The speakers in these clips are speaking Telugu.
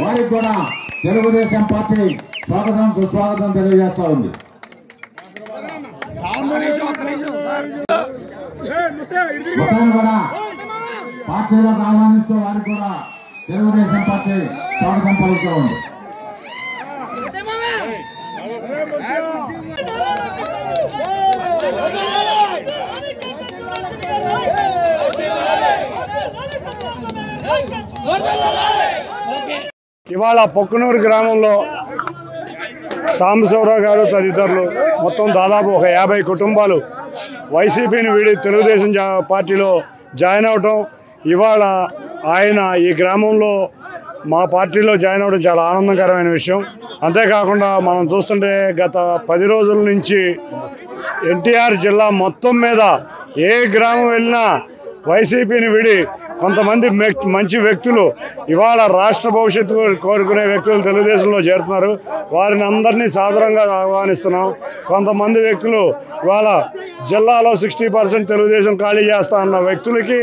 వారికి కూడా తెలుగుదేశం పార్టీ స్వాగతం సుస్వాగతం తెలియజేస్తా ఉంది. మొత్తాన్ని కూడా పార్టీలోకి ఆహ్వానిస్తూ వారికి కూడా తెలుగుదేశం పార్టీ స్వాగతం పలుకుతూ ఉంది. ఇవాళ పొక్కునూరు గ్రామంలో సాంబశివరావు గారు తదితరులు మొత్తం దాదాపు ఒక 50 కుటుంబాలు వైసీపీని వీడి తెలుగుదేశం పార్టీలో జాయిన్ అవటం, ఇవాళ ఆయన ఈ గ్రామంలో మా పార్టీలో జాయిన్ అవ్వడం చాలా ఆనందకరమైన విషయం. అంతేకాకుండా మనం చూస్తుంటే గత 10 రోజుల నుంచి ఎన్టీఆర్ జిల్లా మొత్తం మీద ఏ గ్రామం వెళ్ళినా వైసీపీని విడి కొంతమంది మంచి వ్యక్తులు ఇవాళ రాష్ట్ర భవిష్యత్తు కోరుకునే వ్యక్తులు తెలుగుదేశంలో చేరుతున్నారు. వారిని అందరినీ సాదరంగా ఆహ్వానిస్తున్నాం. కొంతమంది వ్యక్తులు ఇవాళ జిల్లాలో 60% తెలుగుదేశం ఖాళీ చేస్తా అన్న వ్యక్తులకి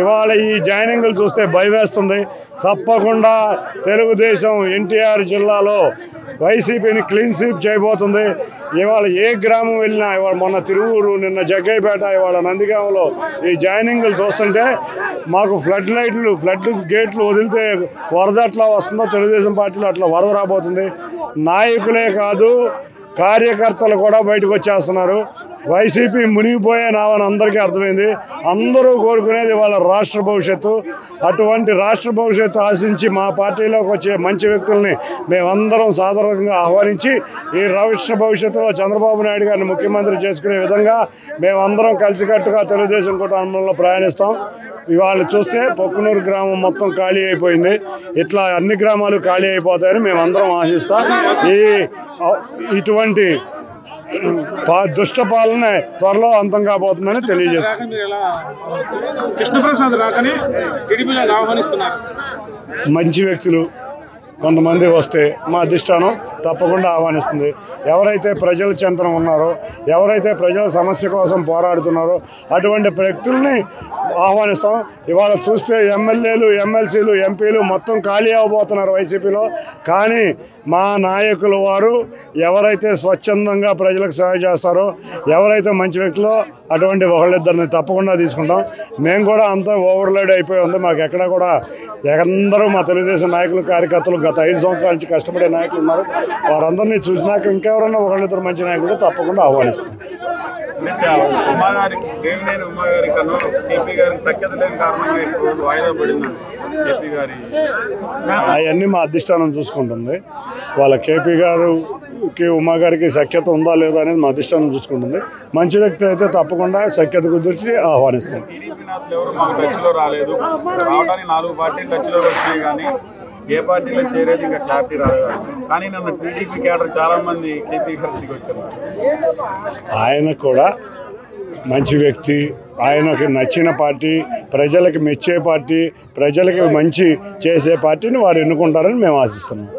ఇవాళ ఈ జాయినింగ్లు చూస్తే భయం వేస్తుంది. తప్పకుండా తెలుగుదేశం ఎన్టీఆర్ జిల్లాలో వైసీపీని క్లీన్ స్వీప్ చేయబోతుంది. ఇవాళ ఏ గ్రామం వెళ్ళినా ఇవాళ మొన్న తిరువూరు, నిన్న జగ్గైపేట, ఇవాళ నందిగామలో ఈ జాయినింగ్లు చూస్తుంటే మాకు ఫ్లడ్ గేట్లు వదిలితే వరద అట్లా వస్తుందో తెలుగుదేశం పార్టీలో అట్లా వరద రాబోతుంది. నాయకులే కాదు కార్యకర్తలు కూడా బయటకు వచ్చేస్తున్నారు. వైసీపీ మునిగిపోయే నావని అందరికీ అర్థమైంది. అందరూ కోరుకునేది వాళ్ళ రాష్ట్ర భవిష్యత్తు. అటువంటి రాష్ట్ర భవిష్యత్తు ఆశించి మా పార్టీలోకి వచ్చే మంచి వ్యక్తుల్ని మేమందరం సాధారణంగా ఆహ్వానించి ఈ రాష్ట్ర భవిష్యత్తులో చంద్రబాబు నాయుడు గారిని ముఖ్యమంత్రి చేసుకునే విధంగా మేమందరం కలిసికట్టుగా తెలుగుదేశం కుటుంబంలో ప్రయాణిస్తాం. ఇవాళ చూస్తే పొక్కునూరు గ్రామం మొత్తం ఖాళీ అయిపోయింది. ఇట్లా అన్ని గ్రామాలు ఖాళీ అయిపోతాయని మేమందరం ఆశిస్తాం. ఇటువంటి దుష్ట పాలన త్వరలో అంతం కాబోతుందని తెలియజేస్తుంది. మంచి వ్యక్తులు కొంతమంది వస్తే మా అధిష్టానం తప్పకుండా ఆహ్వానిస్తుంది. ఎవరైతే ప్రజల చెంతన ఉన్నారో, ఎవరైతే ప్రజల సమస్య కోసం పోరాడుతున్నారో అటువంటి వ్యక్తుల్ని ఆహ్వానిస్తాం. ఇవాళ చూస్తే ఎమ్మెల్యేలు, ఎమ్మెల్సీలు, ఎంపీలు మొత్తం ఖాళీ అవ్వబోతున్నారు వైసీపీలో. కానీ మా నాయకులు వారు ఎవరైతే స్వచ్ఛందంగా ప్రజలకు సహాయం చేస్తారో, ఎవరైతే మంచి వ్యక్తులో అటువంటి ఒకళ్ళిద్దరిని తప్పకుండా తీసుకుంటాం. మేము కూడా అంతా ఓవర్లోడ్ అయిపోయి ఉంది. మాకు ఎక్కడ కూడా అందరూ మా తెలుగుదేశం నాయకులు, కార్యకర్తలు గత 5 సంవత్సరాల నుంచి కష్టపడే నాయకులు ఉన్నారు. వారందరినీ చూసినాక ఇంకెవరన్నా ఒకళ్ళిద్దరు మంచి నాయకులు తప్పకుండా ఆహ్వానిస్తాం. అవన్నీ మా అధిష్టానం చూసుకుంటుంది. వాళ్ళ కేపీ గారికి, ఉమా గారికి సఖ్యత ఉందా లేదా అనేది మా అధిష్టానం చూసుకుంటుంది. మంచి వ్యక్తి అయితే తప్పకుండా సఖ్యత కుదిర్చి ఆహ్వానిస్తాం. ఏ పార్టీలో చేరేది ఇంకా క్లారిటీ రాలేదు. కానీ నన్ను టీడీపీ క్యాడర్ చాలా మంది కేపీ గారికి వచ్చారు. ఆయన కూడా మంచి వ్యక్తి, ఆయనకి నచ్చిన పార్టీ, ప్రజలకు మెచ్చే పార్టీ, ప్రజలకి మంచి చేసే పార్టీని వారు ఎన్నుకుంటారని మేము ఆశిస్తున్నాం.